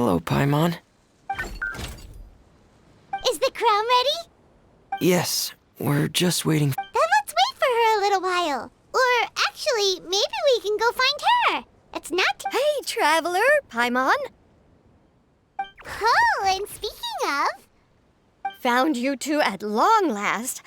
Hello, Paimon. Is the crown ready? Yes, we're just waiting. Then let's wait for her a little while. Or actually, maybe we can go find her. It's not Hey, traveler, Paimon. Oh, and speaking of... Found you two at long last.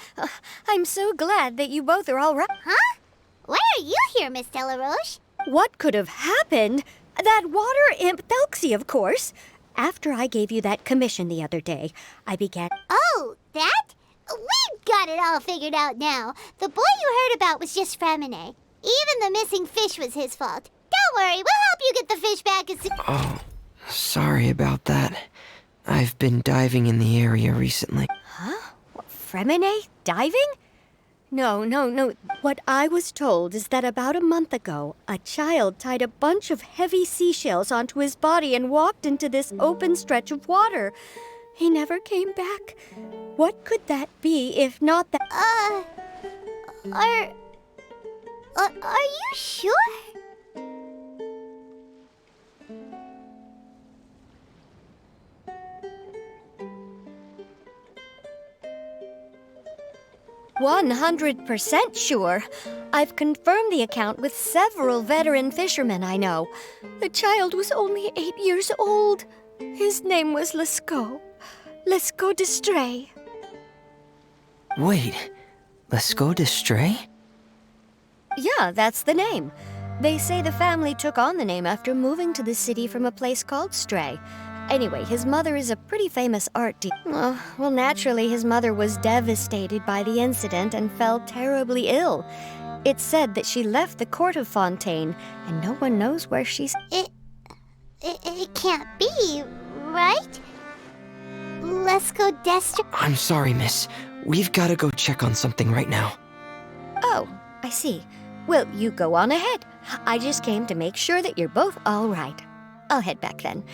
I'm so glad that you both are all right. Huh? Why are you here, Miss Delaroche? What could have happened? That water imp Thelxie, of course. After I gave you that commission the other day, I began... Oh, that? We've got it all figured out now. The boy you heard about was just Fremine. Even the missing fish was his fault. Don't worry, we'll help you get the fish back as soon... Oh, sorry about that. I've been diving in the area recently. Huh? What, Fremine? Diving? No. What I was told is that about a month ago, a child tied a bunch of heavy seashells onto his body and walked into this open stretch of water. He never came back. What could that be if not that... Are you sure? "100% sure. I've confirmed the account with several veteran fishermen I know. The child was only 8 years old. His name was Lescaut. Lescaut d'Estray. Wait, Lescaut d'Estray? Yeah, that's the name. They say the family took on the name after moving to the city from a place called Stray. Anyway, his mother is a pretty famous art dealer. Well, naturally, his mother was devastated by the incident and fell terribly ill. It's said that she left the court of Fontaine, and no one knows where she's... It can't be, right? Lescaut d'Estray... I'm sorry, miss. We've got to go check on something right now. Oh, I see. Well, you go on ahead. I just came to make sure that you're both all right. I'll head back then.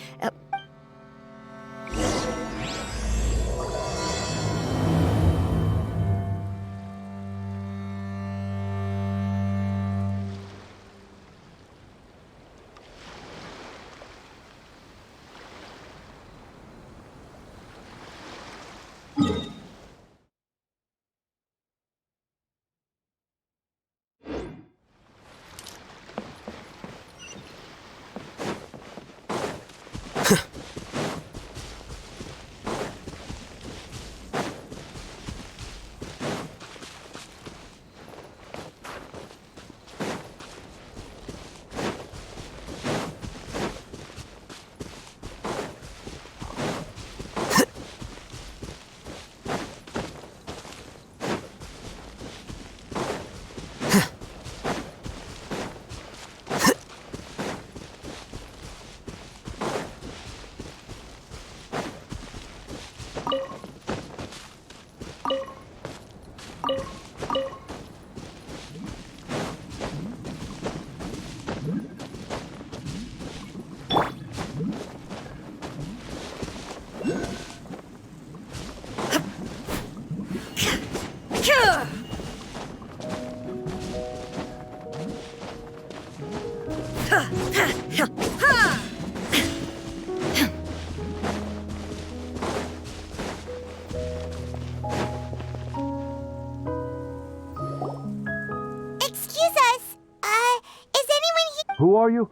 Who are you?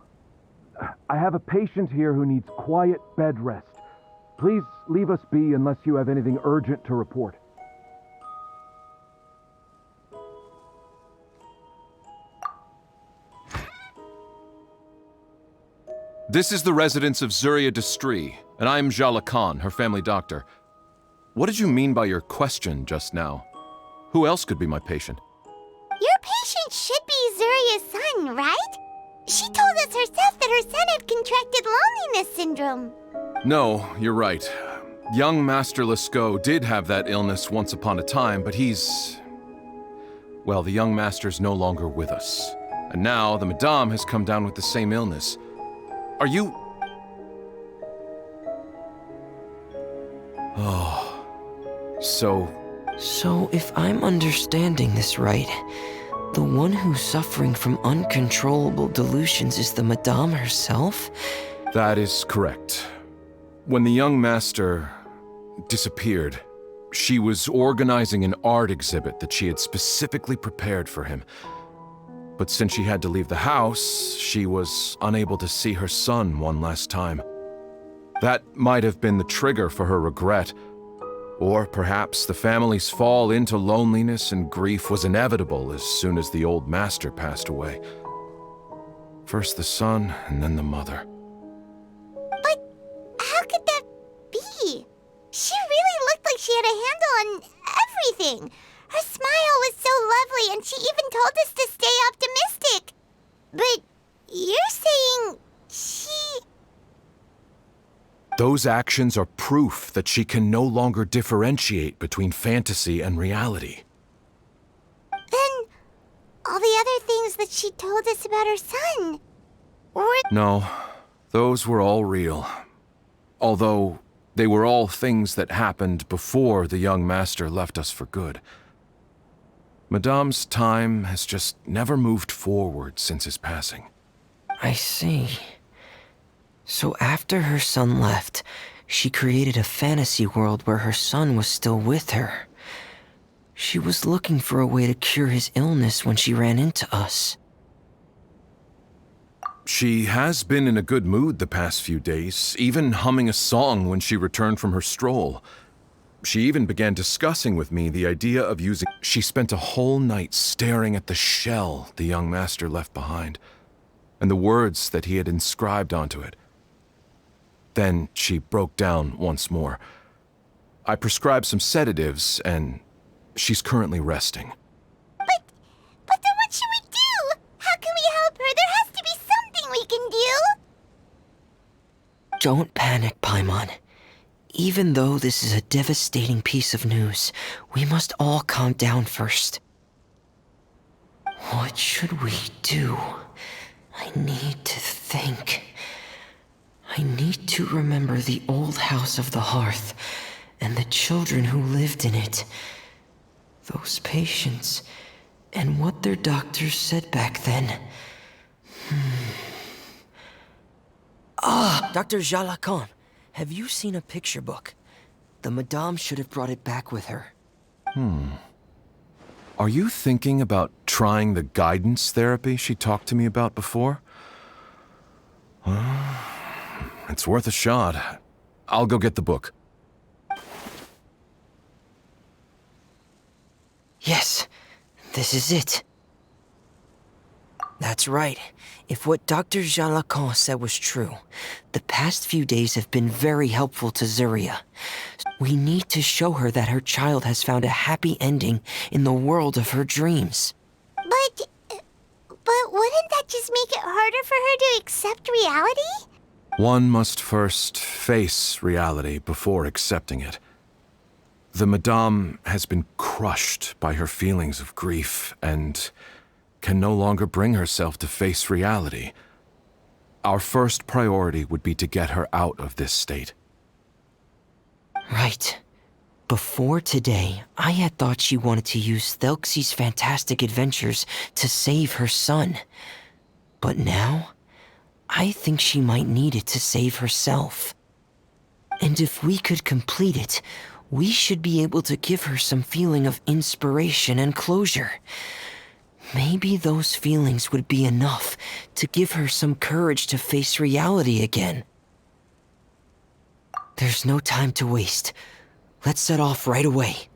I have a patient here who needs quiet bed rest. Please leave us be unless you have anything urgent to report. This is the residence of Zuria d'Estray, and I'm Jala Khan, her family doctor. What did you mean by your question just now? Who else could be my patient? Your patient should be Zuria's son, right? She told us herself that her son had contracted loneliness syndrome. No, you're right. Young Master Lescaut did have that illness once upon a time, but he's... Well, the young master's no longer with us. And now the Madame has come down with the same illness. Are you... Oh... So if I'm understanding this right, the one who's suffering from uncontrollable delusions is the Madame herself? That is correct. When the young master disappeared, she was organizing an art exhibit that she had specifically prepared for him. But since she had to leave the house, she was unable to see her son one last time. That might have been the trigger for her regret. Or perhaps the family's fall into loneliness and grief was inevitable as soon as the old master passed away. First the son, and then the mother. But how could that be? She really looked like she had a handle on everything. Her smile was so lovely, and she even told us to stay optimistic. But you're saying she... Those actions are proof that she can no longer differentiate between fantasy and reality. Then all the other things that she told us about her son were... No, those were all real. Although they were all things that happened before the young master left us for good. Madame's time has just never moved forward since his passing. I see. So after her son left, she created a fantasy world where her son was still with her. She was looking for a way to cure his illness when she ran into us. She has been in a good mood the past few days, even humming a song when she returned from her stroll. She even began discussing with me the idea of using... She spent a whole night staring at the shell the young master left behind, and the words that he had inscribed onto it. Then she broke down once more. I prescribed some sedatives, and she's currently resting. But then what should we do? How can we help her? There has to be something we can do. Don't panic, Paimon. Even though this is a devastating piece of news, we must all calm down first. What should we do? I need to think. I need to remember the old house of the hearth and the children who lived in it. Those patients and what their doctors said back then. Dr. Jalacon, have you seen a picture book? The Madame should have brought it back with her. Are you thinking about trying the guidance therapy she talked to me about before? It's worth a shot. I'll go get the book. Yes, this is it. That's right. If what Dr. Jalacon said was true, the past few days have been very helpful to Zuria. We need to show her that her child has found a happy ending in the world of her dreams. But wouldn't that just make it harder for her to accept reality? One must first face reality before accepting it. The Madame has been crushed by her feelings of grief and can no longer bring herself to face reality. Our first priority would be to get her out of this state. Right. Before today, I had thought she wanted to use Thelxie's fantastic adventures to save her son. But now, I think she might need it to save herself. And if we could complete it, we should be able to give her some feeling of inspiration and closure. Maybe those feelings would be enough to give her some courage to face reality again. There's no time to waste. Let's set off right away.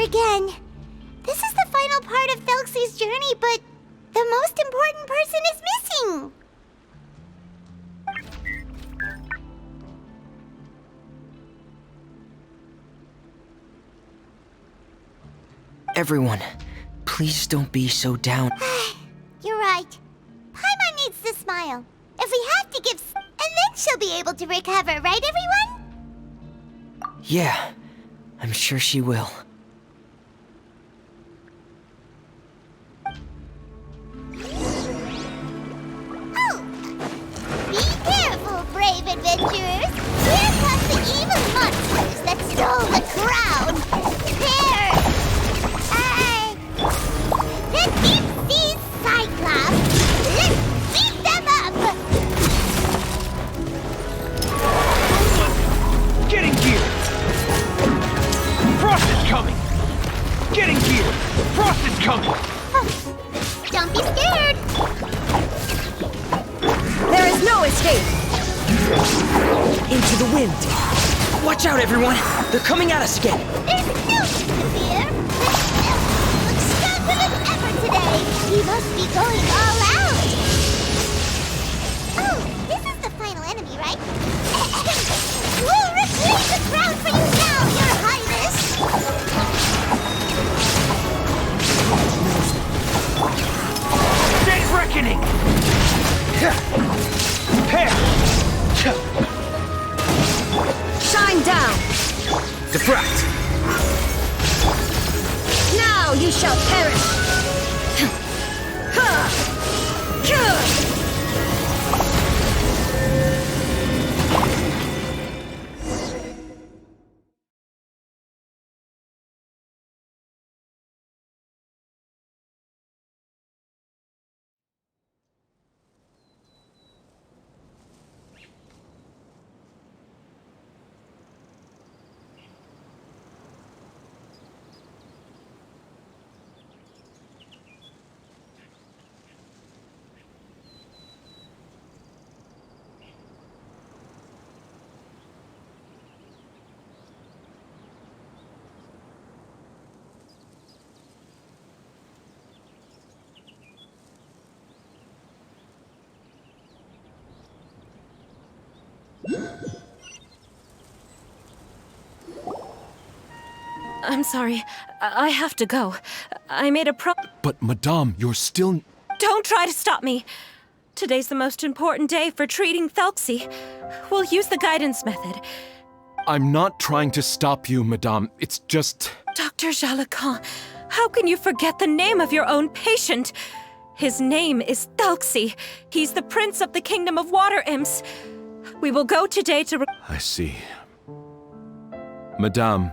again. This is the final part of Thelxie's journey, but the most important person is missing. Everyone, please don't be so down. You're right. Paimon needs to smile. If we have to give... And then she'll be able to recover, right, everyone? Yeah, I'm sure she will. Oh! Be careful, brave adventurers! Here come the evil monsters that stole the crown! The deep-sea Cyclops! Let's beat them up! Getting gear! Frost is coming! Getting gear! Frost is coming! Don't be scared! There is no escape! Into the wind. Watch out, everyone! They're coming at us again. There's no need to fear! Looks stronger than ever today! He must be going all out! Oh, this is the final enemy, right? We'll reclaim the crown for you now, Your Highness! Dead reckoning! Here! Shine down! Deflect! Now you shall perish! I'm sorry. I have to go. I made a But, Madame, you're still... Don't try to stop me! Today's the most important day for treating Thelxie. We'll use the guidance method. I'm not trying to stop you, Madame. It's just... Dr. Jalacan, how can you forget the name of your own patient? His name is Thelxie. He's the prince of the kingdom of water imps. We will go today to... I see. Madame,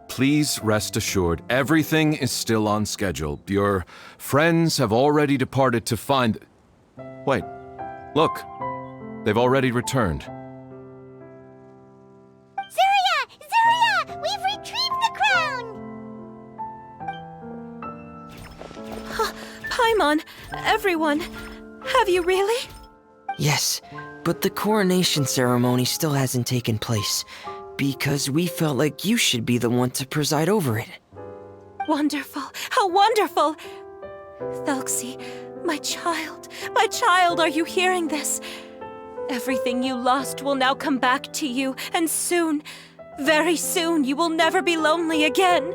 please rest assured, everything is still on schedule. Your friends have already departed to find... Wait, look. They've already returned. Zuria! Zuria! We've retrieved the crown! Paimon, everyone, have you really? Yes, but the coronation ceremony still hasn't taken place, because we felt like you should be the one to preside over it. Wonderful, how wonderful! Thelxie, my child, are you hearing this? Everything you lost will now come back to you, and soon, very soon, you will never be lonely again.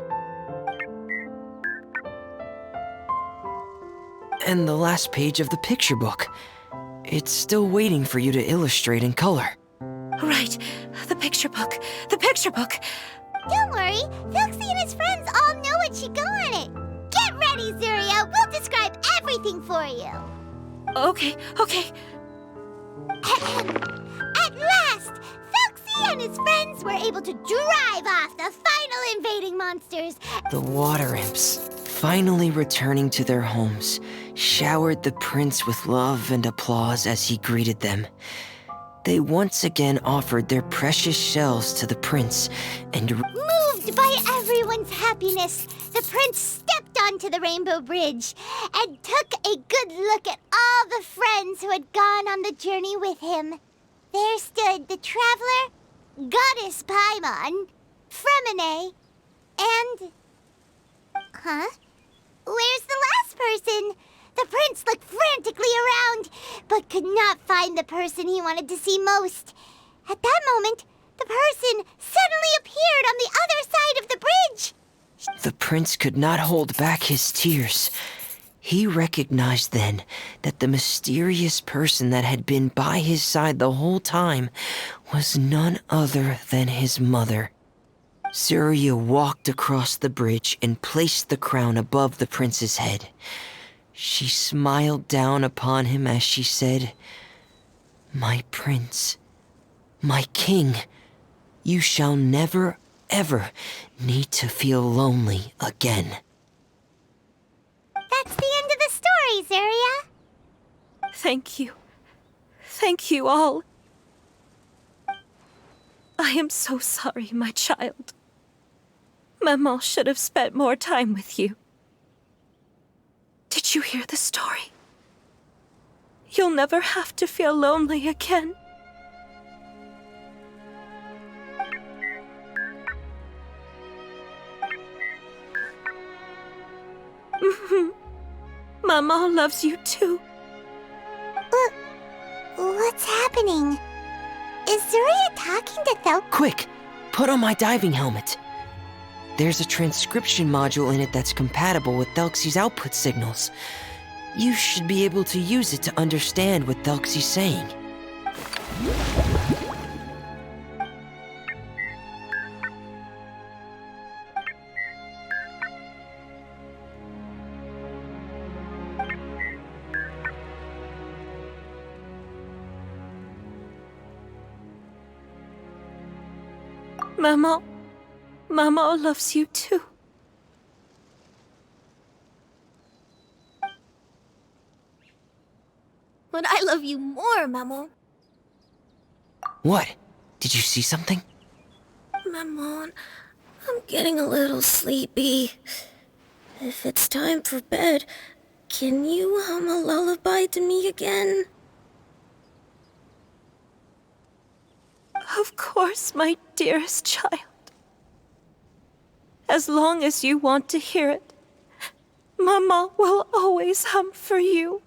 And the last page of the picture book. It's still waiting for you to illustrate in color. Right, the picture book, the picture book. Don't worry, Thelxie and his friends all know what should go on it. Get ready, Zuria. We'll describe everything for you. Okay. At last, Thelxie and his friends were able to drive off the final invading monsters. The water imps, finally returning to their homes, showered the prince with love and applause as he greeted them. They once again offered their precious shells to the prince, and Moved by everyone's happiness, the prince stepped onto the Rainbow Bridge and took a good look at all the friends who had gone on the journey with him. There stood the traveler, Goddess Paimon, Fremine, and Huh? Where's the last person? The prince looked frantically around, but could not find the person he wanted to see most. At that moment, the person suddenly appeared on the other side of the bridge. The prince could not hold back his tears. He recognized then that the mysterious person that had been by his side the whole time was none other than his mother. Surya walked across the bridge and placed the crown above the prince's head. She smiled down upon him as she said, "My prince, my king, you shall never, ever need to feel lonely again." That's the end of the story, Surya. Thank you. Thank you all. I am so sorry, my child. Maman should have spent more time with you. Did you hear the story? You'll never have to feel lonely again. Maman loves you too. What's happening? Is Surya talking to Thel? Quick, put on my diving helmet. There's a transcription module in it that's compatible with Thelxie's output signals. You should be able to use it to understand what Thelxie's saying. Maman loves you too. But I love you more, Maman. What? Did you see something? Maman, I'm getting a little sleepy. If it's time for bed, can you hum a lullaby to me again? Of course, my dearest child. As long as you want to hear it, Maman will always hum for you.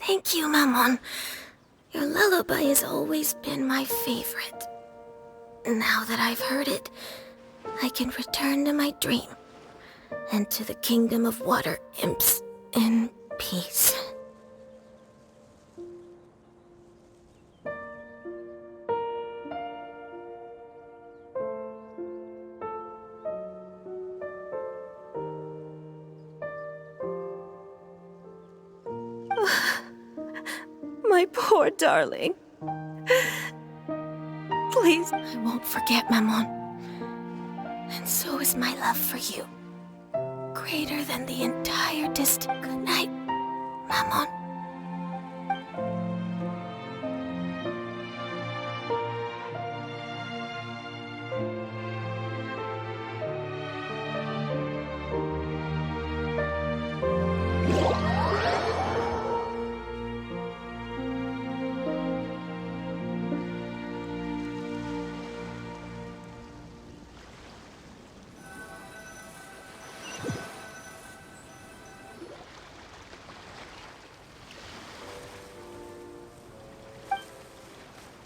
Thank you, Maman. Your lullaby has always been my favorite. Now that I've heard it, I can return to my dream and to the kingdom of water imps in peace. My poor darling. Please. I won't forget, Maman. And so is my love for you. Greater than the entire distant good night, Maman.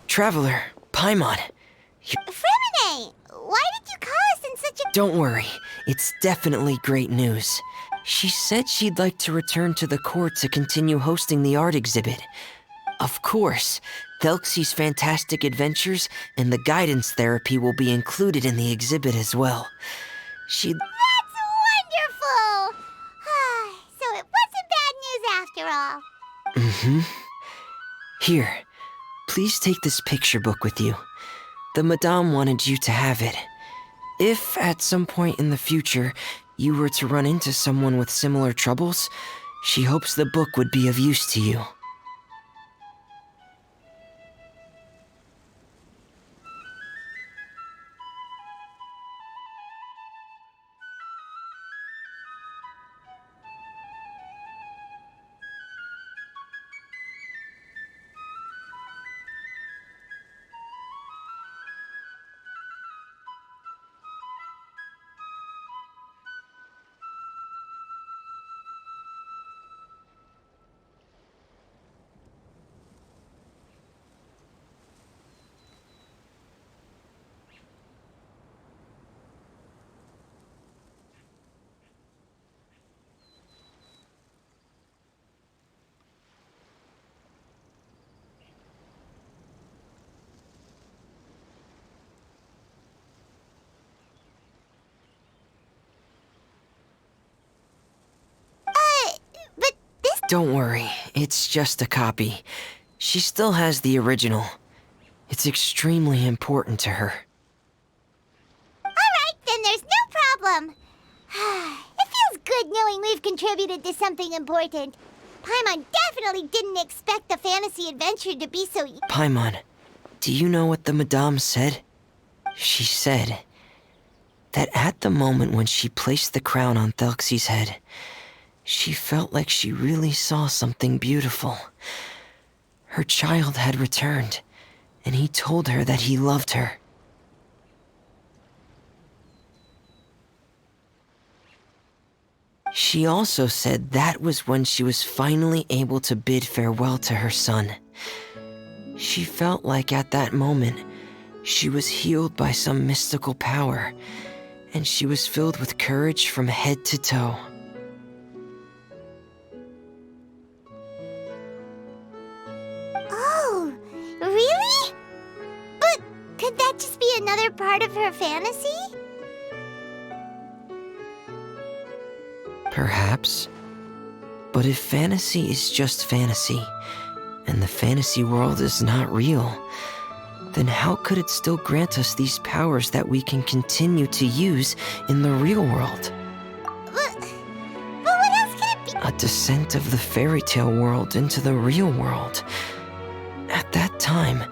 Traveler, Paimon. Fremine, why did you call us in such a... Don't worry, it's definitely great news. She said she'd like to return to the court to continue hosting the art exhibit. Of course, Thelxie's fantastic adventures and the guidance therapy will be included in the exhibit as well. That's wonderful! So it wasn't bad news after all. Mm-hmm. Here, please take this picture book with you. The Madame wanted you to have it. If, at some point in the future, you were to run into someone with similar troubles, she hopes the book would be of use to you. But this... Don't worry, it's just a copy. She still has the original. It's extremely important to her. Alright, then there's no problem. It feels good knowing we've contributed to something important. Paimon definitely didn't expect the fantasy adventure to be so... Paimon, do you know what the Madame said? She said that at the moment when she placed the crown on Thelxie's head, she felt like she really saw something beautiful. Her child had returned, and he told her that he loved her. She also said that was when she was finally able to bid farewell to her son. She felt like at that moment, she was healed by some mystical power, and she was filled with courage from head to toe. Oh, really? But could that just be another part of her fantasy? Perhaps. But if fantasy is just fantasy, and the fantasy world is not real, then how could it still grant us these powers that we can continue to use in the real world? But what else could it be? A descent of the fairy tale world into the real world. At that time,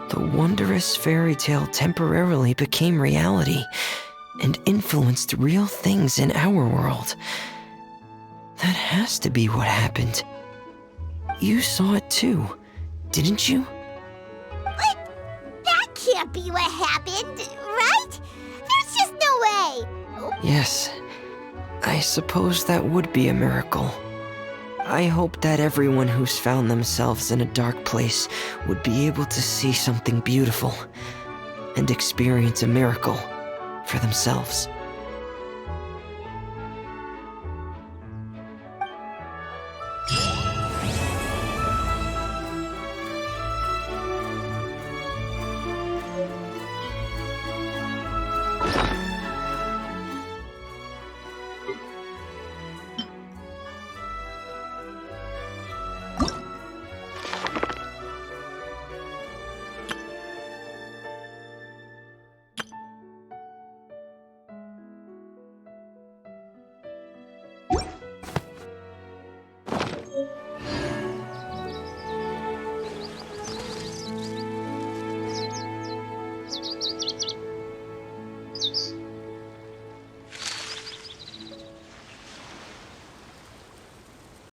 the wondrous fairy tale temporarily became reality and influenced real things in our world. That has to be what happened. You saw it too, didn't you? What? That can't be what happened, right? There's just no way. Yes, I suppose that would be a miracle. I hope that everyone who's found themselves in a dark place would be able to see something beautiful and experience a miracle for themselves.